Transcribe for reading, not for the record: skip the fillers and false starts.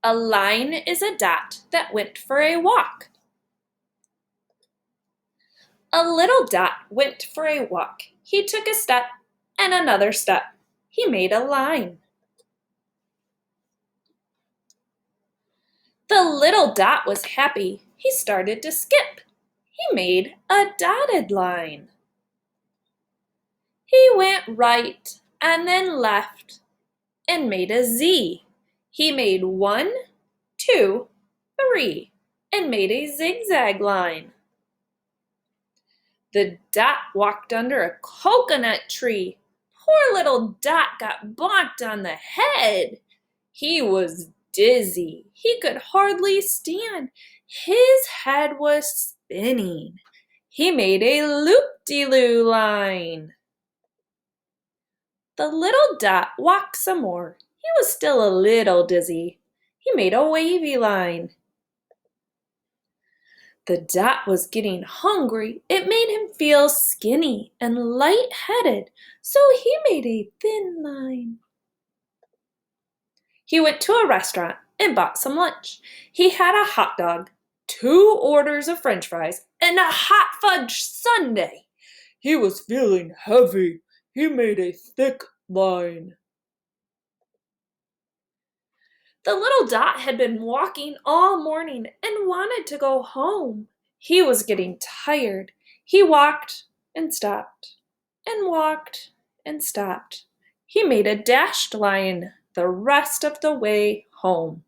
A line is a dot that went for a walk. A little dot went for a walk. He took a step and another step. He made a line. The little dot was happy. He started to skip. He made a dotted line. He went right and then left and made a Z. He made 1, 2, 3 and made a zigzag line. The dot walked under a coconut tree. Poor little Dot got bonked on the head. He was dizzy. He could hardly stand. His head was spinning. He made a loop-de-loo line. The little Dot walked some more. He was still a little dizzy. He made a wavy line. The Dot was getting hungry. It made him feel skinny and light-headed, so he made a thin line. He went to a restaurant and bought some lunch. He had a hot dog, 2 orders of French fries, and a hot fudge sundae. He was feeling heavy. He made a thick line. The little Dot had been walking all morning and wanted to go home. He was getting tired. He walked and stopped and walked and stopped. He made a dashed line the rest of the way home.